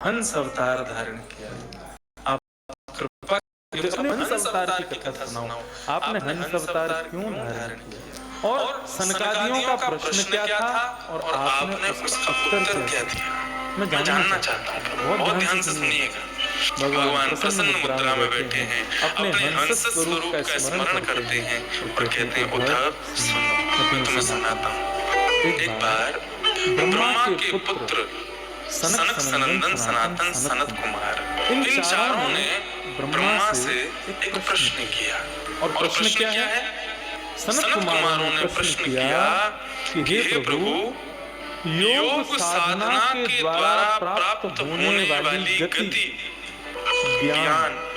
हंस अवतार धारण किया। आप कृपा करके हंस अवतार की कथा सुनाओ। आपने हंस अवतार क्यों धारण किया और सनकादियों का प्रश्न क्या था और आपने उसका उत्तर क्या दिया? मैं जानना चाहता हूँ। बहुत ध्यान से सुनिएगा। भगवान प्रसन्न मुद्रा में बैठे हैं, अपने हंस स्वरूप का स्मरण करते हैं और कहते हैं, उद्धव सुनो, मैं तुम्हें सुनाता हूँ। एक बार ब्रह्मा के पुत्र सनक सनंदन सनातन सनत कुमार, इन चारों ने ब्रह्मा से एक प्रश्न किया। और प्रश्न क्या है? सनत कुमारों ने प्रश्न किया कि हे प्रभु, योग साधना के द्वारा प्राप्त होने वाली गति, ज्ञान,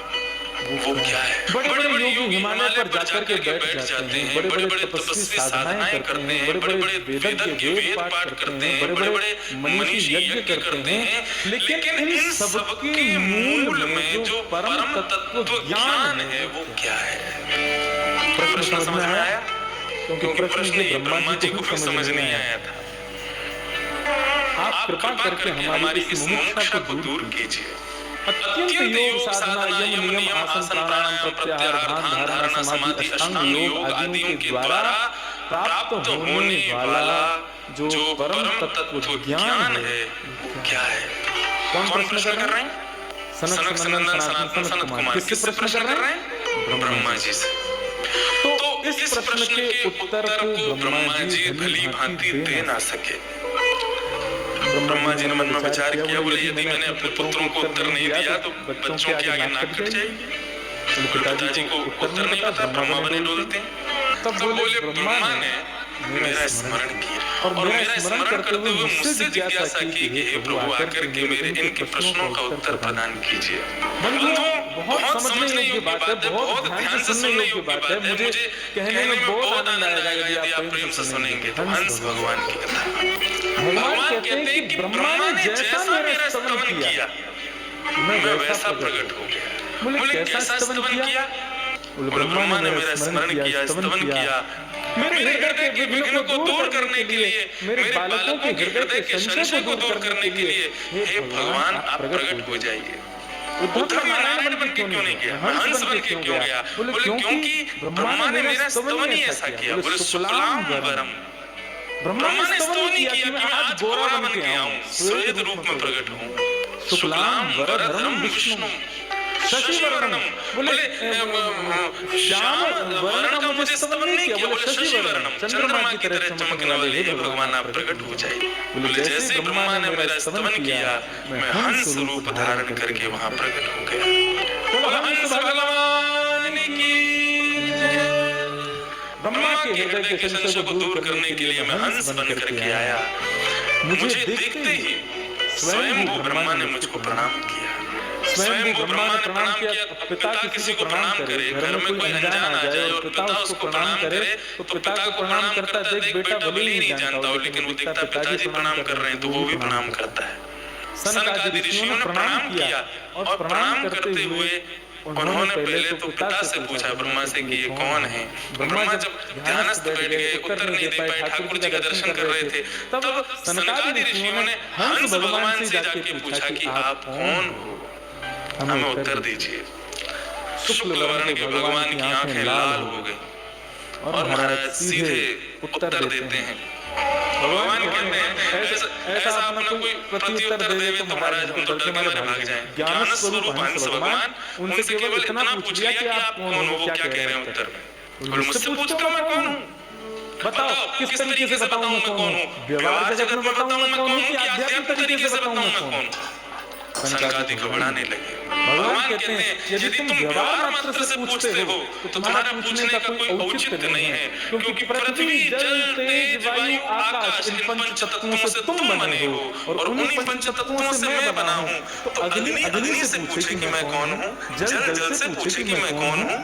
वो क्या है? बड़े बड़े योगी हिमालय पर जाकर के बैठ जाते हैं, बड़े बड़े तपस्वी साधनाएं करते हैं, बड़े बड़े वेदज्ञ वेद पाठ करते हैं, बड़े बड़े मनीषी यज्ञ करते हैं, लेकिन इन सबके मूल में जो परम तत्व ज्ञान है वो क्या है? प्रश्न समझ में आया? क्योंकि प्रश्न ये ब्रह्मा जी को भी समझ नहीं आया था। आप कृपा करके हमारी इस मुमुक्षा को दूर कीजिए। अत्यंत योग साधना, यम नियम, आसन, प्राणायाम, प्रत्याहार, ध्यान, धारणा, समाधि, अष्टांग योग आदियों के द्वारा प्राप्त होने वाला जो परम तत्व ज्ञान है वो क्या है? कौन प्रश्न कर रहे हैं? सनक सनंदन सनातन सनत कुमार। किससे प्रश्न कर रहे हैं? ब्रह्मा जी से। तो इस प्रश्न के उत्तर को ब्रह्मा जी भली भांति दे ना सके। ब्रह्मा जी ने मन में विचार किया, बोले यदि मैंने अपने पुत्रों को उत्तर नहीं दिया तो बच्चों के आगे नाक कट जाएगी। पिताजी को उत्तर नहीं पता, ब्रह्मा बने डोलते हैं। तब बोले ब्रह्मा ने मेरा स्मरण किया और मेरा स्मरण करते हुए मुझसे जिज्ञासा की कि हे प्रभु, आकर के मेरे इनके प्रश्नों का उत्तर प्रदान कीजिए। बंधुओं, बहुत समझने योग्य बात है, बहुत ध्यान से सुनने योग्य बात है। मुझे कहने में बहुत आनंद आएगा यदि आप प्रेम से सुनेंगे। हंस भगवान की कथा। भगवान कहते हैं कि ब्रह्मा ने जैसा मेरा स्तवन किया, मैं वैसा प्रकट हो गया। बोले कैसा स्तवन किया? बोले ब्रह्मा ने मेरा स्मरण किया, स्तवन किया। मेरे हृदय के विघ्न को दूर करने के लिए, मेरे बालकों के हृदय के संशय को दूर करने के लिए, हे भगवान आप प्रकट हो जाइए। उद्धव नारायण बन के क्यों नहीं गया? हंस बन के क्यों गया? बोले क्योंकि ब्रह्मा ने मेरा स्तवन ही ऐसा किया। बोले शुक्लाम वरम, ब्रह्मा ने स्तवन किया कि मैं आज गोरा बन के आऊं, श्वेत रूप में प्रकट हूं। शुक्लाम वरधरम विष्णु शशि वर्णम, बोले श्याम वर्ण का मुझे स्तवन नहीं किया, बोले शशि वर्णम, चंद्रमा की तरह चमकने वाले हे भगवान आप प्रकट हो जाइए। बोले जैसे ब्रह्मा ने मेरा स्तवन किया, मैं हंस रूप धारण करके वहां प्रकट हो गया। बोलो हंस भगवान की। ब्रह्मा के हृदय के संशय को दूर करने के लिए मैं हंस बन करके आया। मुझे देखते ही स्वयं ब्रह्मा ने मुझको प्रणाम किया। स्वयं ब्रह्मा ने प्रणाम किया। पिता किसी को प्रणाम करे, घर में कोई अनजान आ जाए और पिता उसको प्रणाम करे तो पिता को प्रणाम करता देख बेटा भले ही नहीं जानता हो, लेकिन वो देखता पिताजी प्रणाम कर रहे हैं तो वो भी प्रणाम करता है। सनक आदि ऋषियों ने प्रणाम किया और प्रणाम करते हुए उन्होंने पहले तो पिता से पूछा, ब्रह्मा से कि ये कौन है। ब्रह्मा जब ध्यानस्थ बैठ गए, उत्तर नहीं दे पाए, ठाकुर जी का दर्शन कर रहे थे, तब सनकादि ऋषियों ने हंस भगवान से जाके पूछा कि आप कौन हो, हमें उत्तर दीजिए। शुक्ल वर्ण के भगवान की आंखें लाल हो गई और महाराज सीधे उत्तर देते हैं। भगवान कहते हैं ऐसा अपना कोई प्रत्युत्तर दे दे तो महाराज हम तो डर के मारे भाग जाएं। ज्ञान स्वरूप हंस भगवान उनसे केवल इतना पूछ लिया कि आप कौन हो, वो क्या कह रहे हैं उत्तर में। बोले मुझसे पूछते हो मैं कौन हूँ, बताओ किस तरीके से बताऊं मैं कौन हूँ? व्यवहार जगत में बताऊं मैं कौन हूँ कि आध्यात्मिक तरीके से बताऊं मैं कौन हूँ? सनकादि घबराने लगे। भगवान कहते हैं यदि तुम व्यवहार मात्र से पूछते हो तो तुम्हारा पूछने का कोई औचित्य नहीं है, क्योंकि पृथ्वी जल तेज वायु आकाश इन पंच तत्वों से तुम बने हो और उन्हीं पंच तत्वों से मैं बना हूँ। तो अग्नि अग्नि से पूछे कि मैं कौन हूँ, जल जल से पूछे कि मैं कौन हूँ,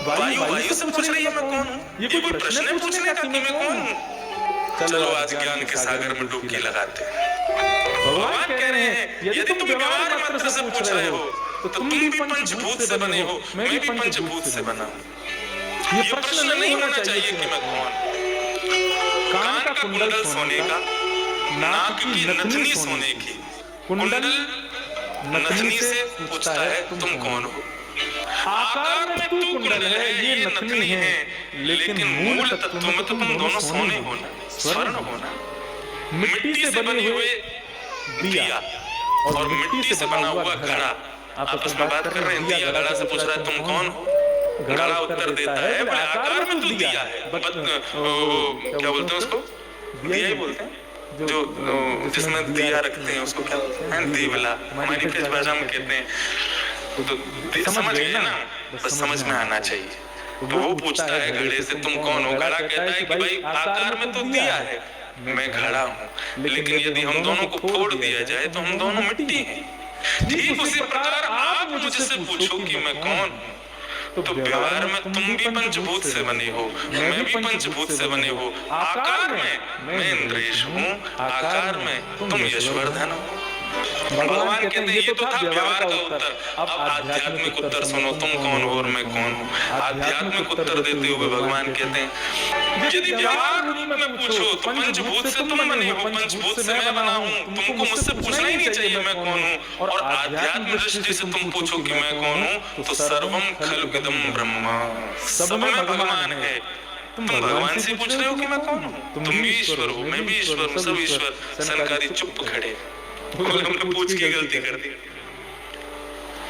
वायु वायु से पूछ रही है मैं कौन हूँ। ये कोई प्रश्न है पूछने का कि मैं कौन हूँ? चलो आज ज्ञान के सागर में डुबकी लगाते हैं। भगवान कह रहे हैं यदि तुम व्यवहार मात्र से पूछ रहे हो तो तुम भी पंचभूत से बने हो, मैं भी पंचभूत से बना हूं। ये प्रश्न नहीं होना चाहिए कि मैं कौन। कान का कुंडल सोने का, नाक की नथनी सोने की, कुंडल नथनी से पूछता है तुम कौन हो। आकार में तू कुंडल है, ये नथनी है, लेकिन मूल तत्व में तुम दोनों सोने होना, स्वर्ण होना। मिट्टी से बने हुए दिया और मिट्टी से बना हुआ घड़ा आपस में बात कर रहे हैं। दिया घड़ा से पूछ रहा है तुम कौन हो। घड़ा उत्तर देता है आकार में तू दिया है, क्या बोलते हैं उसको, दिया ही बोलते हैं, जो जिसमें दिया रखते हैं उसको क्या बोलते हैं, दीवला हमारी ब्रज भाषा में कहते हैं। तो समझ गए ना, बस समझ में आना चाहिए। तो वो पूछता है घड़े से तुम कौन हो। घड़ा कहता है कि भाई आकार में तो दिया है, मैं घड़ा हूँ, लेकिन यदि हम दोनों को फोड़ दिया जाए तो हम दोनों मिट्टी हैं। ठीक उसी प्रकार आप मुझसे पूछो कि मैं कौन हूँ, तो व्यवहार में तुम भी पंचभूत से बने हो, मैं भी पंचभूत से बने हो। आकार में मैं इंद्रेश हूँ, आकार में तुम यशवर्धन हो। भगवान कहते हैं ये तो था व्यवहार का उत्तर। अब आध्यात्मिक उत्तर सुनो, तुम कौन हो और मैं कौन हूँ। आध्यात्मिक उत्तर देते हुए भगवान कहते हैं यदि व्यवहार में पूछो तो पंचभूत से तुम बने हो, पंचभूत से मैं बना हूँ, तुमको मुझसे पूछना ही नहीं चाहिए मैं कौन हूँ। और आध्यात्मिक दृष्टि से तुम पूछो कि मैं कौन हूँ, तो सर्वम खलुगिदम ब्रह्म, सब में भगवान है। तुम भगवान से पूछ रहे हो कि मैं कौन हूँ, तुम भी ईश्वर हो, मैं भी ईश्वर हूँ, सब ईश्वर। सनकादि चुप खड़े, हमने पूछ की गलती कर दी।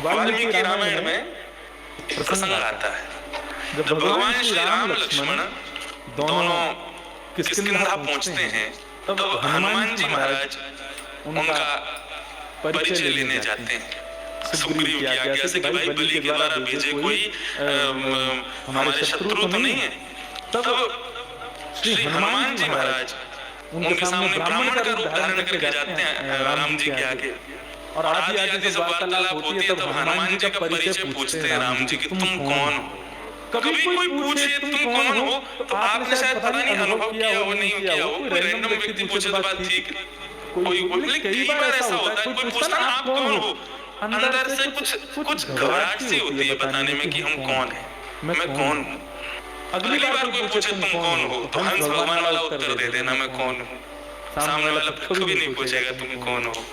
वाल्मीकि रामायण में प्रसंग आता है जब भगवान श्री राम लक्ष्मण दोनों किष्किंधा पहुंचते हैं, तब हनुमान जी महाराज उनका परिचय लेने जाते हैं सुग्रीव की आज्ञा से कि भाई बलि के द्वारा भेजे कोई हमारे शत्रु तो नहीं है। तब श्री हनुमान जी महाराज उनके सामने ब्राह्मण का रूप धारण करके जाते हैं राम जी के आगे, और आदि आदि से वार्तालाप होती है। तब हनुमान जी का परिचय पूछते हैं राम जी कि तुम कौन हो। कभी कोई पूछे तुम कौन हो तो आपने शायद पता नहीं अनुभव किया हो नहीं किया हो, कोई रैंडम व्यक्ति पूछे तो बात ठीक, कोई कई बार ऐसा होता है कोई पूछता ना आप कौन हो, अंदर से कुछ घबराहट सी होती है बताने में कि हम कौन है, मैं कौन हूँ। अगली बार कोई पूछे तुम कौन हो तो हंस भगवान वाला उत्तर दे देना मैं कौन हूँ। सामने वाला कभी नहीं पूछेगा तुम कौन हो।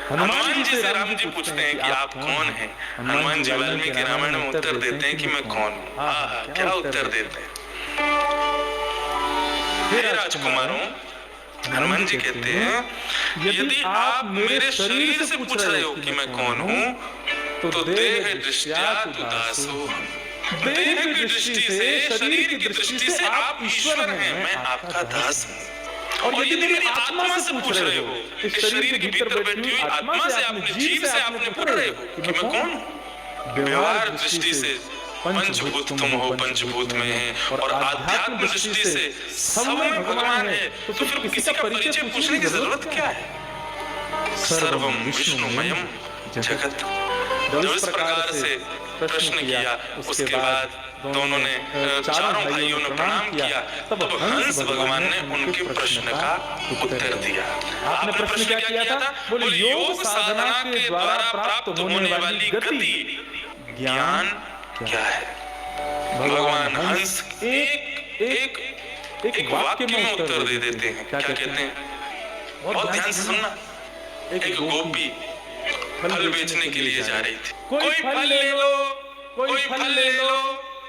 हनुमान जी से राम जी पूछते हैं कि आप कौन हैं। हनुमान जी वाल्मीकि रामायण में उत्तर देते हैं कि मैं कौन हूँ। हाँ, क्या उत्तर देते हैं। हे राजकुमारों, हनुमान जी कहते हैं यदि आप मेरे शरीर से पूछ रहे हो कि मैं कौन हूँ तो देह दृष्टया तु दासो, देह की दृष्टि से, शरीर की दृष्टि से आप ईश्वर हैं, मैं आपका दास हूँ। और यदि मेरी आत्मा से पूछ रहे हो, इस शरीर के भीतर बैठी हुई आत्मा से, आपने जीव से आपने पूछ रहे हो कि मैं कौन हूँ। व्यवहार दृष्टि से पंचभूत तुम हो, पंचभूत में है, और आध्यात्म दृष्टि से सब में भगवान है, तो फिर किसी का परिचय पूछने की जरूरत क्या है। सर्वम विष्णुमयम जगत। जब इस प्रकार से प्रश्न किया उसके बाद दोनों ने चारों भाइयों ने प्रणाम किया, तब हंस भगवान ने उनके प्रश्न का उत्तर दिया। आपने प्रश्न क्या किया था? बोले योग साधना के द्वारा प्राप्त होने वाली गति ज्ञान क्या है। भगवान हंस एक वाक्य में उत्तर दे देते हैं। क्या कहते हैं? बहुत ध्यान से सुनना। एक गोपी फल बेचने के लिए जा रही थी। कोई फल ले लो, कोई फल ले लो,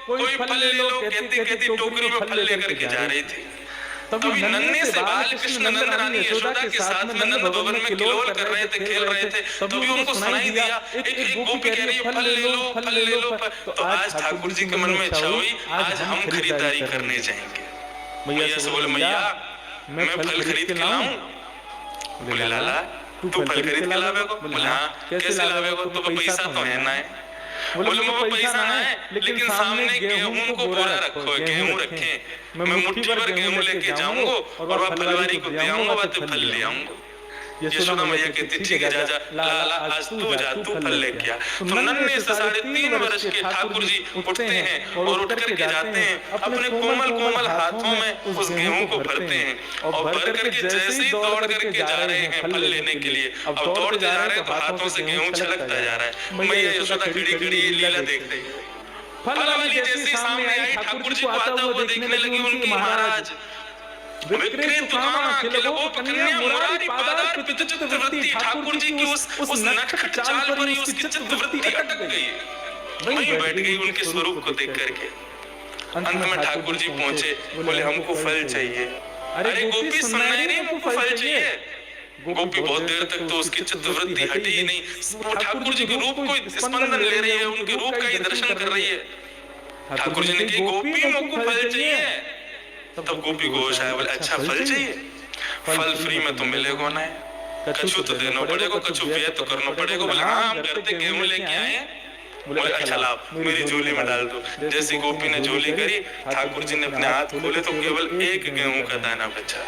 कोई फल ले लो, कहती कहती टोकरी में फल लेकर के जा रही थी। तभी नन्हे से बाल कृष्ण नंद रानी यशोदा के साथ में नंद भवन में किलोल कर रहे थे, खेल रहे थे। तभी उनको सुनाई दिया एक गोपी कह रही है फल ले लो, फल ले लो। तो आज ठाकुर जी के मन में इच्छा हुई आज हम खरीदारी करने जाएंगे। मैया से बोले मैया मैं फल खरीद के लाऊं? बोले लाला तू फल खरीद के लावेगो? बोले हाँ। कैसे लावेगो? तो पैसा तो है ना है। बोले मेरे पैसा ना है, लेकिन सामने गेहूं को बोरा रखो, गेहूं रखे, मैं मुट्ठी भर गेहूं लेके जाऊंगा और वह फलवारी को दे आऊंगा, वह फल ले आऊंगा। यशोदा मैया कहती ठीक है जा लाला आज तू जा, तू फल लेके आ। तो नन्हे से 3.5 वर्ष के ठाकुर जी उठते हैं और उठ करके जाते हैं, अपने कोमल कोमल हाथों में उस गेहूं को भरते हैं और भर करके जैसे ही दौड़ करके जा रहे हैं फल लेने के लिए। अब दौड़ जा रहे हैं तो हाथों से गेहूं छलकता जा रहा है। मैया यशोदा खड़ी खड़ी लीला देख रही है। फल वाली जैसे सामने आई ठाकुर जी को आता हुआ देखने लगी उनकी महाराज विक्रेतु कामा किलगोप कन्या मुरारी पादार पितचित वृत्ति। ठाकुर जी की उस नटखट चाल पर ही उसकी चित्त वृत्ति अटक गई, वहीं बैठ गई उनके स्वरूप को देख करके। अंत में ठाकुर जी पहुंचे, बोले हमको फल चाहिए। अरे गोपी सुनना नहीं, हमको फल चाहिए। गोपी बहुत देर तक तो उसकी चित्त वृत्ति हटी ही नहीं, वो ठाकुर जी के रूप को स्पंदन ले रही है, उनके रूप का ही दर्शन कर रही है। ठाकुर जी ने कही गोपी हमको फल चाहिए। तब गोपी को होश आया, बोले अच्छा फल चाहिए, फल फ्री में तो मिलेगा ना, कछु तो देना पड़ेगा, कछु व्यय तो करना पड़ेगा। बोले हाँ हम घर से गेहूं लेके आए। बोले अच्छा लाओ मेरी झोली में डाल दो। जैसी गोपी ने झोली करी, ठाकुर जी ने अपने हाथ खोले तो केवल एक गेहूं का दाना बचा।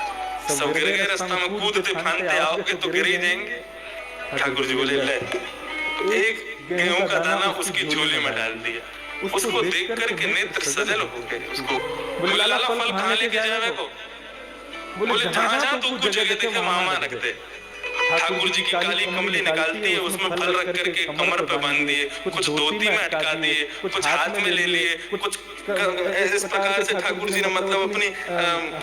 सब गिर गए, रास्ता में कूदते फांदते आओगे तो गिर ही जाएंगे। ठाकुर जी बोले ले, एक गेहूं का दाना उसकी झोली में डाल दिया। उसको देख करके नेत्र सजल हो गए। उसको बोले लाला फल कहाँ लेके जाए को? बोले जहाँ जहाँ तू कुछ जगह देखे मामा रख दे। ठाकुर जी की काली कमली निकालती है, उसमें फल रख करके कमर पे बांध दिए, कुछ धोती में अटका दिए, कुछ हाथ में ले लिए, कुछ इस प्रकार से ठाकुर जी ने मतलब अपनी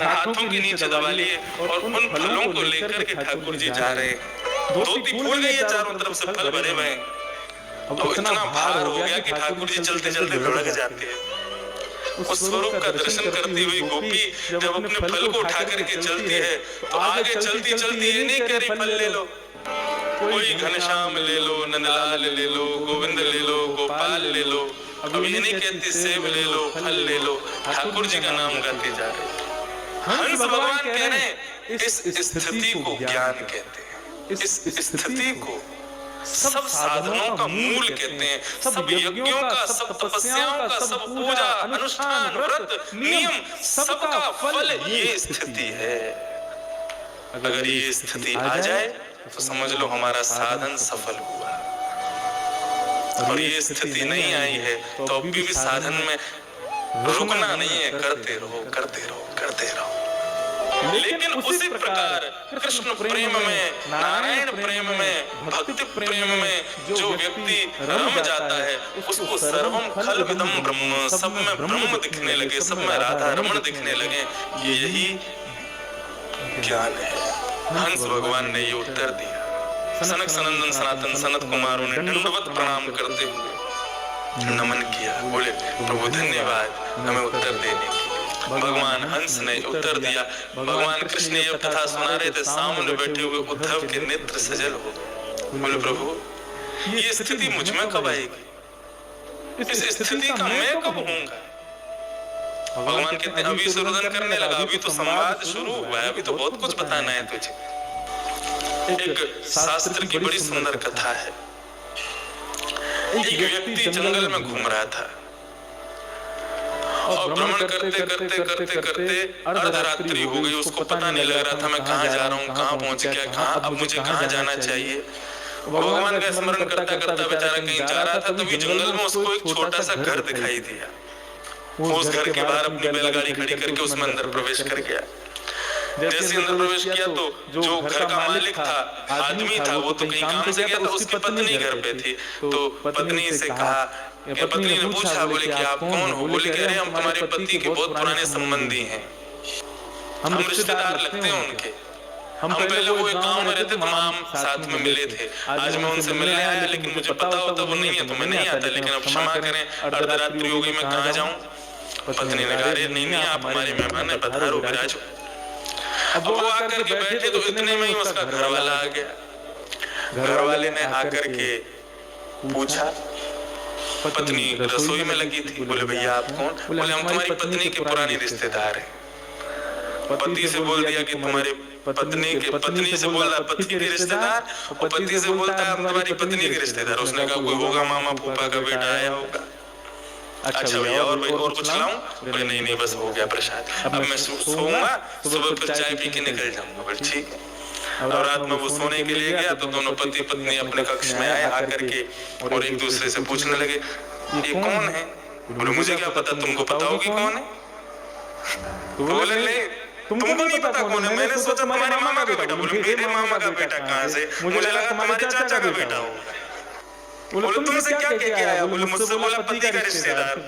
हाथों के नीचे दबा लिए और उन फलों को लेकर के ठाकुर जी जा रहे हैं। धोती फूल गई है, चारों तरफ से फल भरे हुए हैं। अब इतना भार हो गया कि ठाकुर जी चलते चलते लुढ़क जाते हैं। उस स्वरूप का दर्शन करती हुई गोपी जब अपने फल को उठा करके चलती है तो आगे चलती चलती ये नहीं कह रही फल ले लो, कोई घनश्याम ले लो, नंदलाल ले लो, गोविंद ले लो, गोपाल ले लो। अब ये नहीं कहती सेब ले लो, फल ले लो, ठाकुर जी का नाम गाते जा रहे। हंस भगवान कह रहे हैं इस स्थिति को ज्ञान कहते हैं। इस स्थिति को सब साधनों का मूल कहते हैं, सब यज्ञों का, सब तपस्याओं का, सब पूजा अनुष्ठान व्रत नियम सबका फल ये स्थिति है। अगर ये स्थिति आ जाए तो समझ लो हमारा साधन सफल हुआ। और ये स्थिति नहीं आई है तो अभी भी साधन में रुकना नहीं है, करते रहो करते रहो करते रहो। लेकिन उसी प्रकार कृष्ण प्रेम में, नारायण प्रेम में, भक्ति प्रेम में जो व्यक्ति रम जाता है उसको सर्वम खलविदम ब्रह्म, सब में ब्रह्म दिखने लगे, सब में राधा रमण दिखने लगे। ये यही ज्ञान है। हंस भगवान ने ये उत्तर दिया। सनक सनंदन सनातन सनत कुमारों ने दंडवत प्रणाम करते हुए नमन किया। बोले प्रभु धन्यवाद हमें उत्तर देने की। भगवान हंस ने उत्तर दिया। भगवान कृष्ण ये कथा सुना रहे थे, सामने बैठे हुए उद्धव के नेत्र सजल हो गए। बोले प्रभु ये स्थिति मुझ में कब आएगी? इस स्थिति का मैं कब होऊंगा? भगवान कहते हैं अभी सुरदन करने लगा, अभी तो संवाद शुरू हुआ है, अभी तो बहुत कुछ बताना है तुझे। एक शास्त्र की बड़ी सुंदर कथा है। एक व्यक्ति जंगल में घूम रहा था और भ्रमण करते करते करते करते अर्धरात्रि हो गई। उसको पता नहीं लग रहा था मैं कहाँ जा रहा हूँ, कहाँ पहुंच गया, कहाँ अब मुझे कहाँ जाना चाहिए। भगवान का स्मरण करता करता बेचारा कहीं जा रहा था, तभी जंगल में उसको एक छोटा सा घर दिखाई दिया। वो उस घर के बाहर अपनी बैलगाड़ी खड़ी करके उसमें अंदर प्रवेश कर गया। जैसे अंदर प्रवेश किया तो जो घर का मालिक था, आदमी था, वो तो कहीं काम से गया था, उसकी पत्नी घर पे थी। तो पत्नी से कहा, पत्नी ने पूछा, बोले कि आप कौन हो? बोले कह रहे हम तुम्हारे पति के बहुत पुराने संबंधी हैं, हम रिश्तेदार लगते हैं उनके। हम पहले वो एक गांव में रहते, तमाम साथ में मिले थे। आज मैं उनसे मिलने आया, लेकिन मुझे पता होता वो नहीं है तो मैं नहीं आता, लेकिन अब क्षमा करें अर्धरात्रि हो गई, मैं कहाँ जाऊँ? पत्नी ने कहा नहीं नहीं आप हमारे मेहमान है, पधारो विराजो। अब वो आकर के बैठे तो इतने में ही उसका घर वाला आ गया। घर वाले ने आकर के पूछा, पत्नी रसोई में लगी थी। बोले भैया आप कौन? बोले हम तुम्हारी पत्नी के पुराने रिश्तेदार हैं। पति से बोल दिया कि तुम्हारे पत्नी से बोल रहा पति के रिश्तेदार, और पति से बोलता है हम तुम्हारी पत्नी के रिश्तेदार। उसने कहा कोई होगा, मामा फूफा का बेटा आया होगा। अच्छा भैया और कुछ लाऊं? बोले नहीं नहीं बस हो गया प्रसाद, अब मैं सोऊंगा, सुबह फिर चाय पी के निकल जाऊंगा। बोले ठीक है। और रात में वो सोने के लिए गया तो दोनों पति पत्नी अपने कक्ष में आए, आकर के और एक दूसरे से पूछने लगे ये कौन है? बोले मुझे क्या पता, तुमको पता होगी कौन है? बोले नहीं तुमको नहीं पता कौन है, मैंने सोचा तुम्हारे मामा का बेटा। बोले मेरे मामा का बेटा कहाँ से? मुझे लगा तुम्हारे चाचा का बेटा होगा। बोले तुमसे क्या कह के आया? बोले मुझसे बोला पति का रिश्तेदार।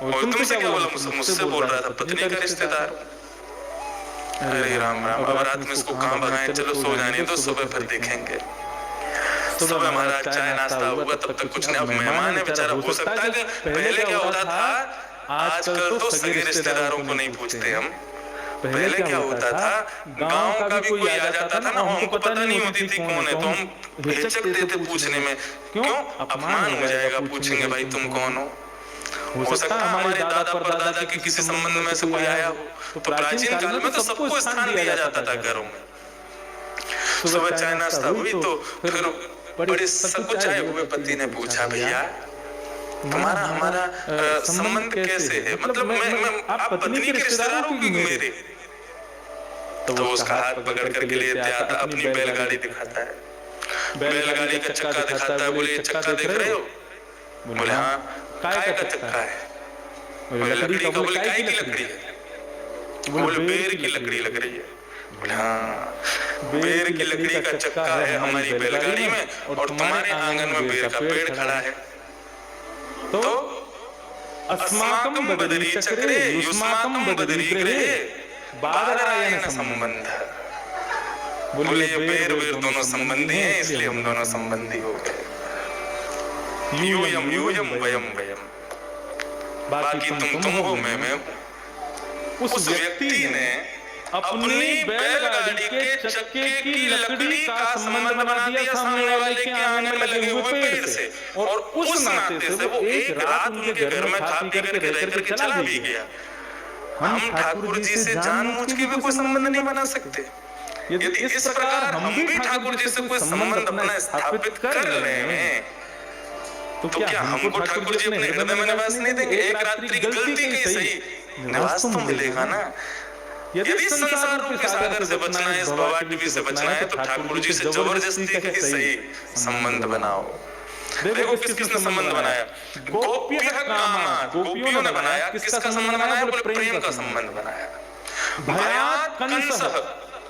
और तुमसे क्या बोला? मुझसे बोल रहा था पत्नी का रिश्तेदार। अरे राम राम, अब रात में इसको कहाँ भगाएं, चलो सो जाने दो, सुबह फिर देखेंगे। सुबह हमारा चाय नाश्ता हुआ, तब तक कुछ नहीं। अब मेहमान है बेचारा, हो सकता है कि पहले क्या होता था, आजकल तो सगे रिश्तेदारों को नहीं पूछते हम। पहले क्या होता था, गांव का भी कोई आ जाता था ना, हमको पता नहीं होती थी कौन है, तो हम हिचकते थे पूछने में। क्यों? अपमान हो जाएगा, पूछेंगे भाई तुम कौन हो। हो सकता है हमारे दादा परदादा के किसी संबंध में से कोई आया हो। तो प्राचीन काल में तो सबको स्थान दिया जाता था घरों में। सुबह चाय नाश्ता हुई तो फिर बड़े सकुच आए हुए पति ने पूछा, भैया तुम्हारा हमारा संबंध कैसे है, मतलब मैं आप पत्नी के रिश्तेदार हो कि मेरे? तो उसका हाथ पकड़ करके लेते आता, अपनी बैलगाड़ी दिखाता है, बैलगाड़ी का चक्का दिखाता है। बोले चक्का देख रहे हो? बोले हाँ। काय का चक्का है? बोले लकड़ी का। बोले काय की लकड़ी है? बोले बेर की लकड़ी लग रही है। बोले हाँ, बेर की लकड़ी का चक्का है हमारी बैलगाड़ी में, और तुम्हारे आंगन में बेर का पेड़ खड़ा है। तो अस्माकं बदरी चक्रे युष्माकं बदरी गृहे बादरायण संबंध। बोले बेर बेर दोनों संबंधी हैं, इसलिए हम दोनों संबंधी हो गए। यूयम यूयम वयम वयम, बाकी तुम हो, मैं हूं। उस व्यक्ति ने अपनी बैलगाड़ी के चक्के की लकड़ी का संबंध बना दिया सामने वाले के आंगन में लगे हुए पेड़ से, और उस नाते से वो एक रात उनके घर में खा पी करके रह करके चला भी गया। हम ठाकुर जी से जानबूझ के भी कोई संबंध नहीं बना सकते। यदि इस प्रकार हम भी ठाकुर जी से कोई संबंध अपना स्थापित कर रहे हैं, तो क्या हमको ठाकुर जी अपने हृदय में निवास नहीं देंगे? एक रात्रि गलती कहीं सही, निवास तो मिलेगा ना। यदि संसार रूपी सागर से बचना है, इस भवाटवी से बचना है, तो ठाकुर जी से जबरदस्ती कहीं सही संबंध बनाओ। देखो किसने संबंध बनाया? गोप्य कामा, गोपियों ने बनाया। किसका संबंध बनाया? बोले प्रेम का संबंध बनाया। भयात कंस,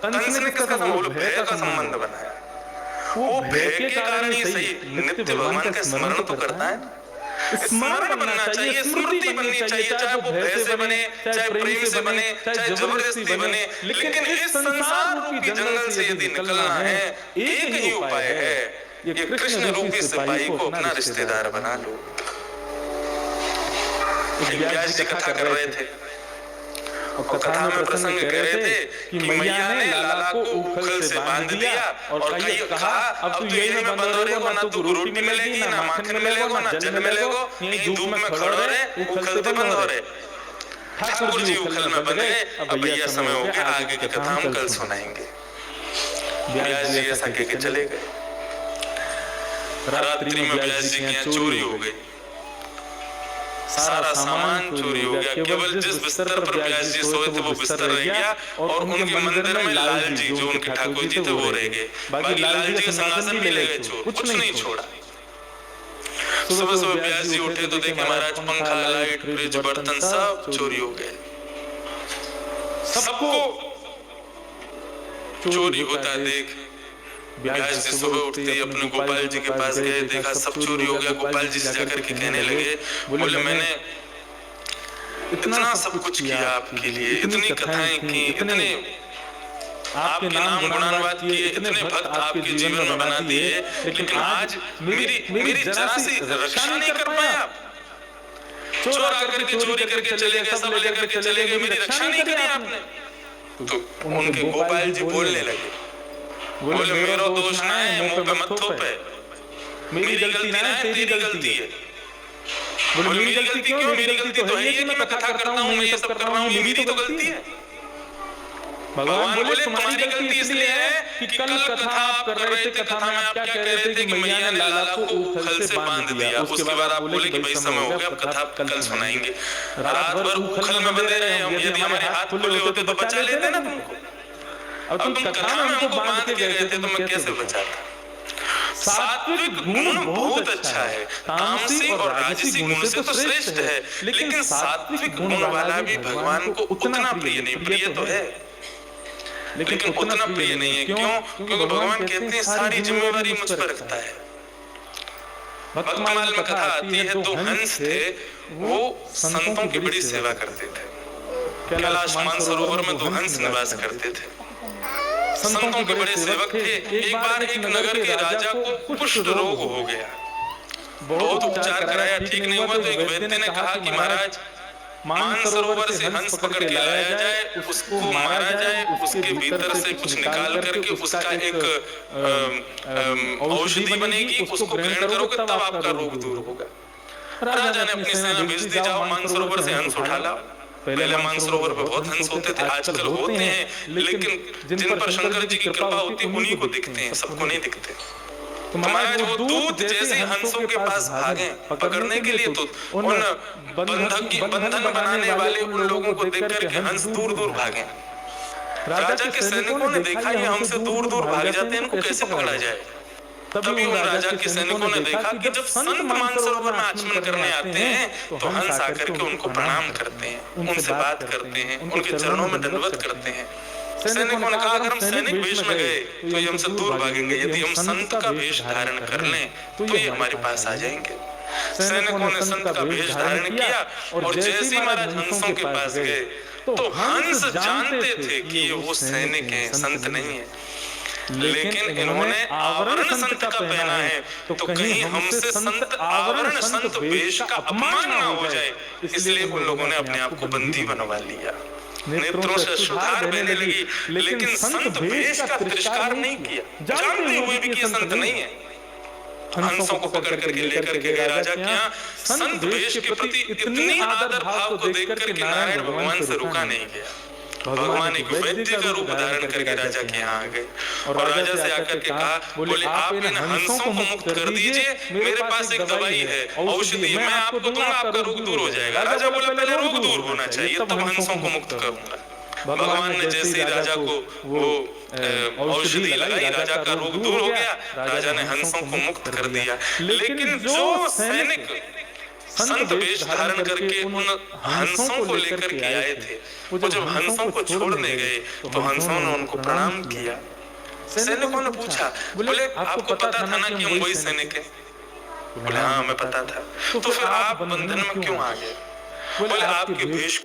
कंस ने किसका संबंध? भय का संबंध बनाया। वो भय के कारण ही सही नित्य भगवान का स्मरण तो करता है। स्मरण बनना चाहिए, स्मृति बननी चाहिए, चाहे वो भय से बने, चाहे प्रेम से बने, चाहे जबरदस्ती बने। लेकिन इस संसार रूपी जंगल से यदि निकलना है, एक ही उपाय है, ये कृष्ण रूपी सिपाही को अपना रिश्तेदार बना लो। व्यास जी कथा कर रहे थे, और कथा में प्रसंग कह रहे थे कि मैया ने लाला को उखल से बांध दिया और कहा, अब तू यही में बंद रहेगा, ना तो रोटी मिलेगी, ना माखन मिलेगा, ना जल मिलेगा, यही धूप में खड़े रहे, उखल से बंद हो रहे। ठाकुर जी उखल में बंद गए। अब भैया समय हो गया, आगे की कथा हम कल सुनाएंगे। व्यास जी ऐसा कह के चले गए। रात्रि में व्यास जी की चोरी हो गई, सारा सामान चोरी हो गया। केवल जिस बिस्तर पर व्यास जी सोए थे वो बिस्तर रह गया, और उनके मंदिर में लाल जी जो उनके ठाकुर जी थे वो रह गए। बाकी लाल जी का सिंहासन भी ले गए चोर, कुछ नहीं छोड़ा। सुबह सुबह व्यास जी उठे तो देखे महाराज पंखा, लाइट, फ्रिज, बर्तन सब चोरी हो गए। सबको चोरी होता देख व्यास जी सुबह उठते अपने गोपाल जी के पास गए, देखा सब चोरी हो गया। गोपाल जी से जाकर के कहने लगे, बोले मैंने इतना सब कुछ किया आपके लिए, इतनी कथाएं की, इतने आपके नाम गुणानुवाद किए, इतने भक्त आपके जीवन में बना दिए, लेकिन आज मेरी जरा सी रक्षा नहीं कर पाए आप। चोर आकर के चोरी करके चले गए, सब ले करके चले गए, मेरी रक्षा नहीं करी आपने। तो उनके गोपाल जी बोलने लगे, बोले मेरा दोष ना है, मुंह पे मत थोपे, मेरी गलती ना है, तेरी गलती है। बोले मेरी गलती क्यों? मेरी गलती तो है कि मैं कथा करता हूँ, मैं ये सब कर रहा हूँ, मेरी तो गलती है। भगवान बोले तुम्हारी गलती इसलिए है कि कल कथा आप कर रहे थे, कथा में आप क्या कह रहे थे कि मैया ने लाला को उखल से बांध दिया। उसके बाद आप बोले कि भाई समय हो गया, कथा कल सुनाएंगे। रात भर उखल में बंधे रहे हम, यदि हमारे हाथ खुले होते तो बचा लेते ना तुमको। अब तुम कथा में हमको बांध के गए थे तो मैं कैसे बचाता? सात्विक गुण बहुत अच्छा है, तामसी और राजसी गुण से तो श्रेष्ठ है, लेकिन सात्विक गुण वाला भी भगवान को उतना प्रिय नहीं। प्रिय तो है लेकिन उतना प्रिय नहीं है। क्यों? क्योंकि भगवान कहते हैं सारी जिम्मेवारी मुझ पर रखता है। भक्तमाल में कथा आती है, दो हंस थे, वो संतों की बड़ी सेवा करते थे। कैलाश मानसरोवर में दो हंस निवास करते थे। संतों के बड़े सेवक थे। एक बार एक नगर के राजा को कुष्ठ रोग हो गया। बहुत उपचार कराया, ठीक नहीं हुआ, तो एक वैद्य ने कहा कि महाराज, मानसरोवर से हंस पकड़ के लाया जाए, उसको मारा जाए, उसके भीतर से कुछ निकाल करके उसका एक औषधि बनेगी, उसको ग्रहण करोगे तब आपका रोग दूर होगा। राजा ने अपनी सेना भेज दी, जाओ मानसरोवर से हंस उठा लाओ। पहले मानसरोवर पर बहुत हंस होते थे, आजकल होते हैं, लेकिन जिन पर शंकर जी की कृपा होती है उन्हीं को दिखते हैं, सबको नहीं दिखते। तो महाराज वो दूत जैसे हंसों के पास भागे पकड़ने के लिए, तो उन बंधन बनाने वाले उन लोगों को देख करके हंस दूर दूर भागे। राजा के सैनिकों ने देखा ये हमसे दूर दूर भाग जाते हैं, इनको कैसे पकड़ा जाए। तभी उन राजा के सैनिकों ने देखा कि जब संत मानसरोवर में आचमन करने आते हैं तो हंस आकर के उनको प्रणाम करते हैं, उनसे बात करते हैं, उनके चरणों में दंडवत करते हैं। सैनिकों ने कहा अगर हम सैनिक वेश में गए तो ये हमसे दूर भागेंगे, यदि हम संत का वेश धारण कर लें तो ये हमारे पास आ जाएंगे। सैनिकों ने संत का वेश धारण किया और जैसे ही महाराज हंसों के पास गए तो हंस जानते थे कि ये वो सैनिक हैं, संत नहीं है। लेकिन इन्होंने आवरण संत का पहना है, तो कहीं हमसे संत आवरण संत वेश का अपमान ना हो जाए, इसलिए उन लोगों ने अपने आप को बंदी बनवा लिया। नेत्रों से अश्रुधार बहने लगी, लेकिन संत वेश का तिरस्कार नहीं किया, जानते हुए भी कि ये संत नहीं है। हंसों को पकड़ करके लेकर के गए राजा के यहाँ। संत वेश के प्रति इतनी आदर भाव को देख करके नारायण भगवान से रुका नहीं गया। भगवान एक वैद्य का रूप धारण करके राजा के यहाँ आ गए और राजा से आकर के कहा, बोले आप इन हंसों को मुक्त कर दीजिए, मेरे पास एक दवाई है, औषधि, मैं आपको दूंगा, आपका रोग दूर हो जाएगा। राजा बोला पहले रोग दूर होना चाहिए तब हंसों को मुक्त करूंगा। भगवान ने जैसे ही राजा को वो औषधि लगाई, राजा का रोग दूर हो गया, राजा ने हंसों को मुक्त कर दिया। लेकिन जो सैनिक संत वेश धारण करके उन हंसों को लेकर के आए थे, वो जब हंसों को छोड़ने गए तो हंसों ने उनको प्रणाम किया। सैनिकों ने पूछा, बोले आपको पता था ना कि हम वही सैनिक हैं? बोले हाँ हमें पता था। तो फिर आप बंधन में क्यों आ गए? बोले आपके वेश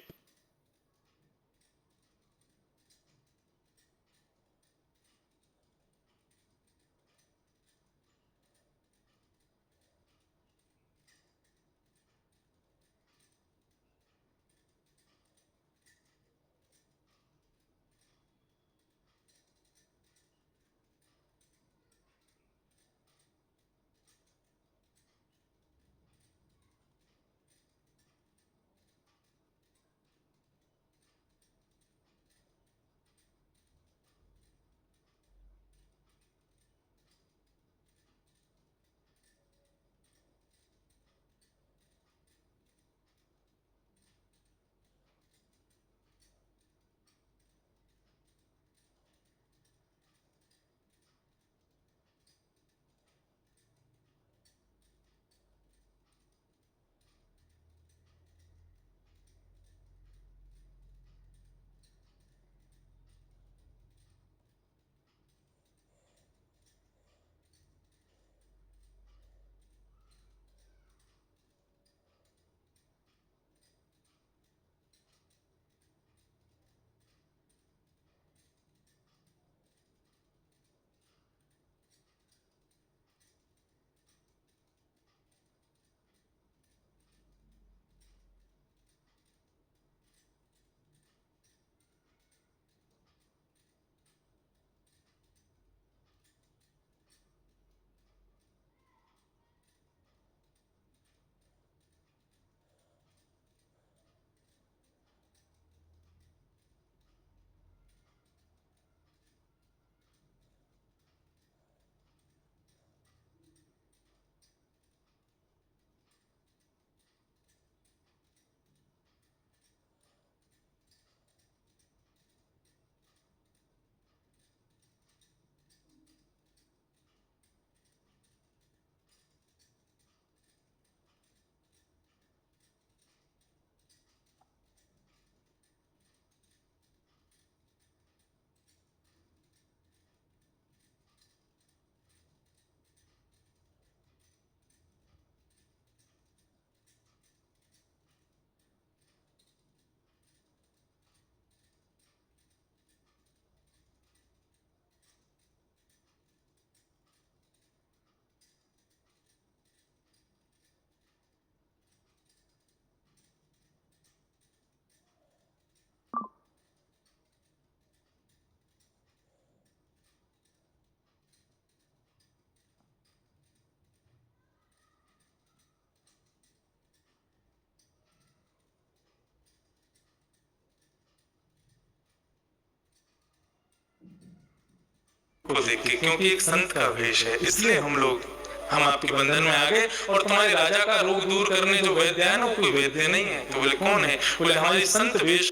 को देख के, क्योंकि एक संत का वेश है, इसलिए हम आपके बंधन में आ गए। और तुम्हारे राजा का रोग दूर करने जो वैद्य है ना, वो कोई वैद्य नहीं है। तो बोले कौन है? बोले हमारी संत वेश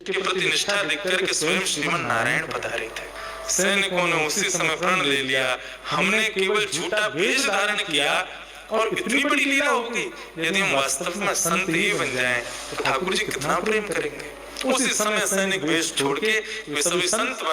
के प्रति निष्ठा देख करके स्वयं श्रीमन नारायण पधारे थे। सैनिकों ने उसी समय प्रण ले लिया, हमने केवल झूठा वेश धारण किया और इतनी बड़ी लीला हो गई। यदि हम वास्तव में संत ही बन जाएं तो ठाकुर जी कितना प्रेम करेंगे। उसी समय सैनिक वेश छोड़ के वे सभी संत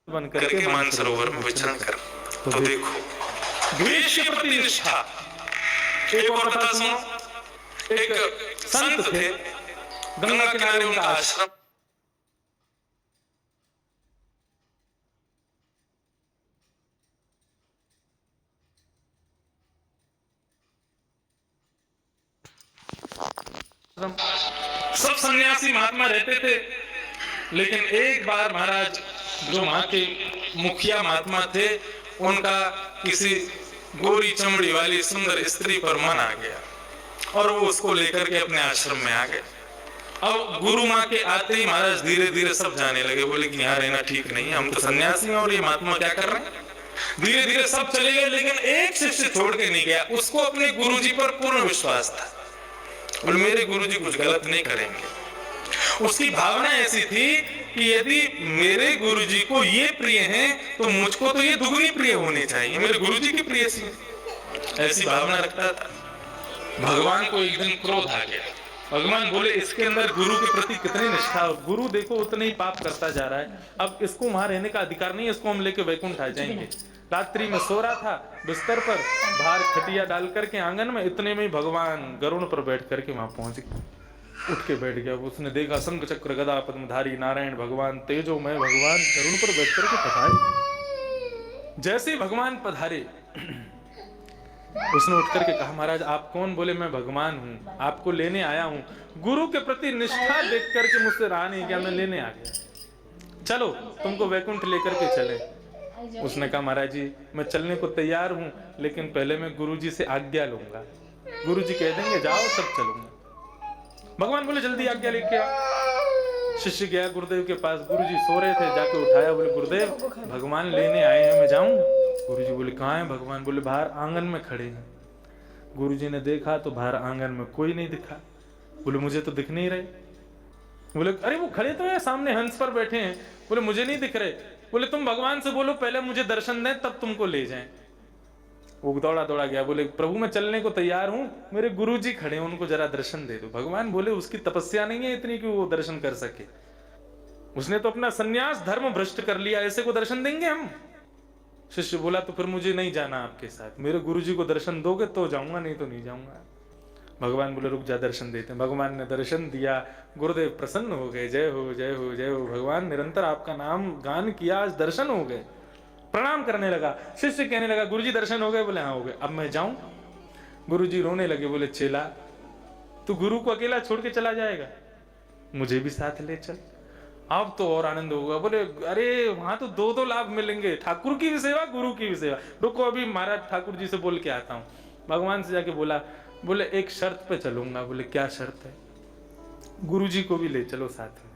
बन करके मानसरोवर में विचरण कर। तो देखो वेश के प्रति निष्ठा। एक और कथा सुनो। एक संत थे, गंगा किनारे उनका आश्रम। आश्रम, सब सन्यासी महात्मा रहते थे, लेकिन एक बार महाराज जो वहां के मुखिया महात्मा थे, उनका किसी गोरी चमड़ी वाली सुंदर स्त्री पर मन आ गया और वो उसको लेकर के अपने आश्रम में आ गए। अब गुरु माँ के आते ही महाराज धीरे धीरे सब जाने लगे, बोले कि यहाँ रहना ठीक नहीं है, हम तो सन्यासी हैं और ये महात्मा क्या कर रहे हैं। धीरे धीरे सब चले गए, लेकिन एक शिष्य छोड़ के नहीं गया, उसको अपने गुरुजी पर पूर्ण विश्वास था और मेरे गुरुजी कुछ गलत नहीं करेंगे। उसकी भावना ऐसी थी कि यदि मेरे गुरुजी को ये प्रिय हैं तो मुझको तो ये दुगनी प्रिय होनी चाहिए, मेरे गुरुजी की प्रिय सी, ऐसी भावना रखता था। भगवान को एक दिन क्रोध आ गया। भगवान बोले इसके अंदर गुरु के प्रति कितनी निष्ठा हो, गुरु देखो उतना ही पाप करता जा रहा है, अब इसको वहां रहने का अधिकार नहीं है, इसको हम लेके वैकुंठ आ जाएंगे। रात्रि में सो रहा था बिस्तर पर, बाहर खटिया डाल करके आंगन में, इतने में ही भगवान गरुड़ पर बैठ करके वहां पहुंच गए, उठ के बैठ गया। उसने देखा शंख चक्र गदा पद्मधारी नारायण भगवान तेजोमय भगवान गरुड़ पर बैठ करके पधारे। जैसे ही भगवान पधारे उसने उठ करके कहा महाराज आप कौन? बोले मैं भगवान हूँ, आपको लेने आया हूँ। गुरु के प्रति निष्ठा देख करके मुझसे रहा नहीं गया, मैं लेने आ गया, चलो तुमको वैकुंठ लेकर के चले। उसने कहा महाराज जी मैं चलने को तैयार हूँ, लेकिन पहले मैं गुरुजी से आज्ञा लूंगा, गुरुजी कह देंगे जाओ तब चलूंगा। भगवान बोले जल्दी आज्ञा लेके आ। शिष्य गया गुरुदेव के पास, गुरुजी सो रहे थे, जाके उठाया, बोले गुरुदेव भगवान लेने आए हैं, मैं जाऊं? गुरुजी बोले कहाँ है भगवान? बोले बाहर आंगन में खड़े हैं। गुरुजी ने देखा तो बाहर आंगन में कोई नहीं दिखा। बोले मुझे तो दिख नहीं रहे। बोले अरे वो खड़े तो है सामने, हंस पर बैठे हैं। बोले मुझे नहीं दिख रहे। बोले तुम भगवान से बोलो पहले मुझे दर्शन दें तब तुमको ले जाएं। वो दौड़ा दौड़ा गया, बोले प्रभु मैं चलने को तैयार हूं, मेरे गुरुजी खड़े हैं, उनको जरा दर्शन दे दो। भगवान बोले उसकी तपस्या नहीं है इतनी कि वो दर्शन कर सके, उसने तो अपना सन्यास धर्म भ्रष्ट कर लिया, ऐसे को दर्शन देंगे हम? शिष्य बोला तो फिर मुझे नहीं जाना आपके साथ, मेरे गुरुजी को दर्शन दोगे तो जाऊंगा, नहीं तो नहीं जाऊंगा। भगवान बोले रुक जा दर्शन देते हैं। भगवान ने दर्शन दिया, गुरुदेव प्रसन्न हो गए, जय हो जय हो जय हो भगवान, निरंतर आपका नाम गान किया, आज दर्शन हो गए। प्रणाम करने लगा। शिष्य कहने लगा गुरुजी दर्शन हो गए? बोले हाँ हो गए, अब मैं जाऊं? गुरुजी रोने लगे, बोले चेला तू गुरु को अकेला छोड़ के चला जाएगा, मुझे भी साथ ले चल। अब तो और आनंद होगा। बोले अरे वहां तो दो दो लाभ मिलेंगे, ठाकुर की भी सेवा गुरु की भी सेवा। रुको अभी महाराज ठाकुर जी से बोल के आता हूँ। भगवान से जाके बोला, बोले एक शर्त पे चलूंगा। बोले क्या शर्त है? गुरुजी को भी ले चलो साथ में।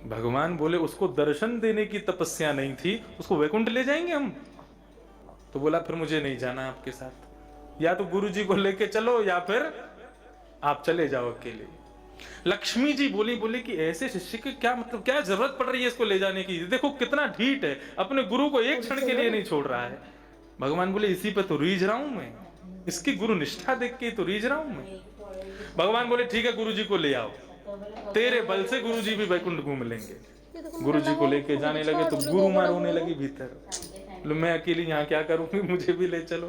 भगवान बोले उसको दर्शन देने की तपस्या नहीं थी, उसको वैकुंठ ले जाएंगे हम? तो बोला फिर मुझे नहीं जाना आपके साथ, या तो गुरुजी को लेके चलो या फिर आप चले जाओ अकेले। लक्ष्मी जी बोली कि ऐसे शिष्य के क्या मतलब, क्या जरूरत पड़ रही है इसको ले जाने की? देखो कितना ढीठ है, अपने गुरु को एक क्षण के लिए नहीं छोड़ रहा है। भगवान बोले इसी पे तो रीझ रहा हूं मैं, इसकी गुरु निष्ठा देख के तो रीझ रहा हूं मैं। भगवान बोले ठीक है गुरुजी को ले आओ, तेरे बल से गुरुजी भी वैकुंठ घूम लेंगे। गुरुजी को लेके जाने लगे तो गुरु माँ रोने लगी भीतर, मैं अकेली यहाँ क्या करूंगी, मुझे भी ले चलो।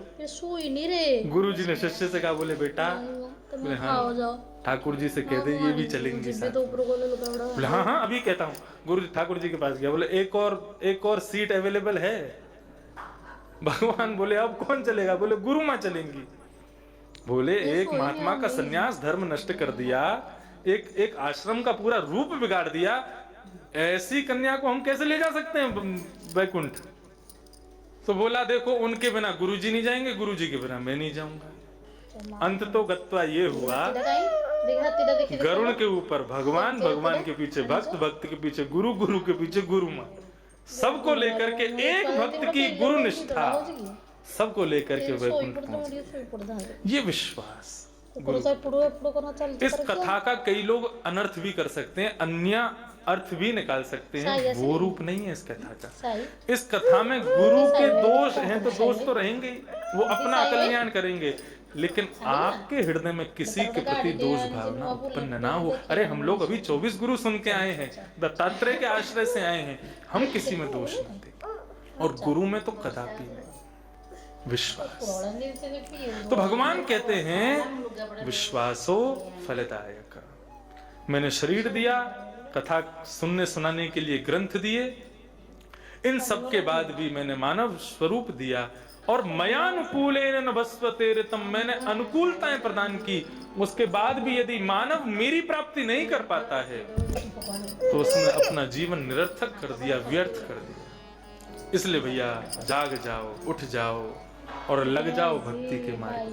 गुरुजी ने शिष्य से कहा, बोले बेटा, बोले हाँ ठाकुर जी से कह दे ये भी चलेंगे साथ। बोले हाँ हाँ अभी कहता हूँ। गुरु ठाकुर जी के पास गया, बोले एक और सीट अवेलेबल है? भगवान बोले अब कौन चलेगा? बोले गुरु माँ चलेंगी। बोले एक महात्मा का सन्यास धर्म नष्ट कर दिया, एक आश्रम का पूरा रूप बिगाड़ दिया, ऐसी कन्या को हम कैसे ले जा सकते हैं वैकुंठ? तो बोला देखो उनके बिना गुरुजी नहीं जाएंगे, गुरुजी के बिना मैं नहीं जाऊंगा। अंत तो गत्वा ये हुआ, गरुड़ के ऊपर भगवान, भगवान के पीछे भक्त, भक्त के पीछे गुरु, गुरु के पीछे गुरु माँ, सबको लेकर के एक भक्त की गुरु निष्ठा, सबको लेकर के वैकुंठ पहुंचे। ये विश्वास। इस कथा का कई लोग अनर्थ भी कर सकते हैं, अन्य अर्थ भी निकाल सकते हैं, वो रूप नहीं है इस कथा का। इस कथा में गुरु के दोष हैं तो दोष तो रहेंगे, वो अपना कल्याण करेंगे, लेकिन आपके हृदय में किसी के प्रति दोष भावना उत्पन्न ना हो। अरे हम लोग अभी 24 गुरु सुन के आए हैं, दत्तात्रेय के आश्रय से आए हैं, हम किसी में दोष नहीं देते, और गुरु में तो कदापि नहीं। विश्वास। तो भगवान कहते हैं विश्वासो फलदायक। मैंने शरीर दिया, कथा सुनने सुनाने के लिए ग्रंथ दिए, इन सब के बाद भी मैंने मानव स्वरूप दिया, और मयानुकूलेन नभस्वते ऋतम, मैंने अनुकूलताएं प्रदान की, उसके बाद भी यदि मानव मेरी प्राप्ति नहीं कर पाता है तो उसने अपना जीवन निरर्थक कर दिया, व्यर्थ कर दिया। इसलिए भैया जाग जाओ, उठ जाओ और लग जाओ भक्ति के मार्ग।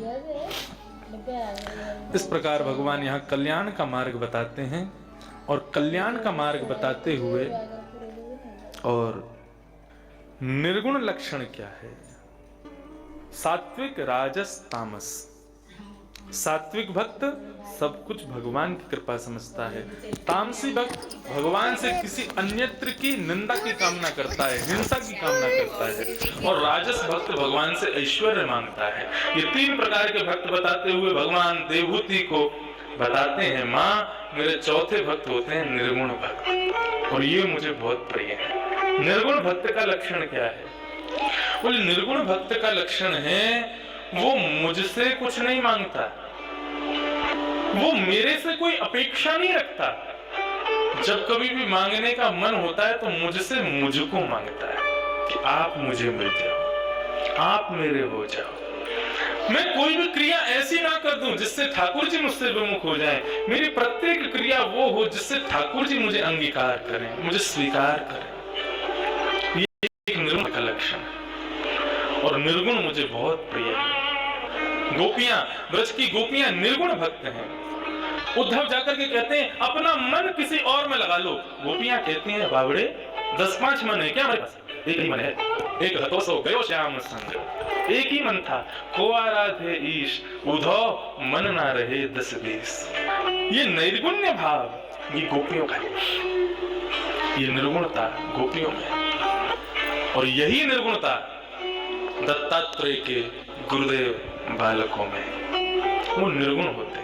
इस प्रकार भगवान यहाँ कल्याण का मार्ग बताते हैं, और कल्याण का मार्ग बताते हुए और निर्गुण लक्षण क्या है, सात्विक, राजस, तामस। सात्विक भक्त सब कुछ भगवान की कृपा समझता है, तामसी भक्त भगवान से किसी अन्यत्र की निंदा की कामना करता है, हिंसा की कामना करता है, और राजस भक्त भगवान से ऐश्वर्य मांगता है। ये तीन प्रकार के भक्त बताते हुए भगवान देवहूति को बताते हैं, माँ मेरे चौथे भक्त होते हैं निर्गुण भक्त, और ये मुझे बहुत प्रिय है। निर्गुण भक्त का लक्षण क्या है? बोले निर्गुण भक्त का लक्षण है वो मुझसे कुछ नहीं मांगता, वो मेरे से कोई अपेक्षा नहीं रखता। जब कभी भी मांगने का मन होता है तो मुझसे मुझको मांगता है कि आप मुझे मिल जाओ, आप मेरे हो जाओ। मैं कोई भी क्रिया ऐसी ना कर दूं जिससे ठाकुर जी मुझसे विमुख हो जाएं। मेरी प्रत्येक क्रिया वो हो जिससे ठाकुर जी मुझे अंगीकार करें, मुझे स्वीकार करें। ये एक निर्गुण का लक्षण है, और निर्गुण मुझे बहुत प्रिय है। गोपियां, ब्रज की गोपियां निर्गुण भक्त हैं। उद्धव जाकर के कहते हैं अपना मन किसी और में लगा लो। गोपियां कहती हैं बावड़े 10-5 मन है क्या हमारे पास? एक ही मन है, एक हतो सो गयो श्याम संग। एक ही मन था, को आराधे ईश, उद्धव मन ना रहे 10-20। ये नैर्गुण्य भाव ये गोपियों का है, ये निर्गुणता गोपियों में। और यही निर्गुणता दत्तात्रेय के गुरुदेव बालकों में, वो निर्गुण होते हैं।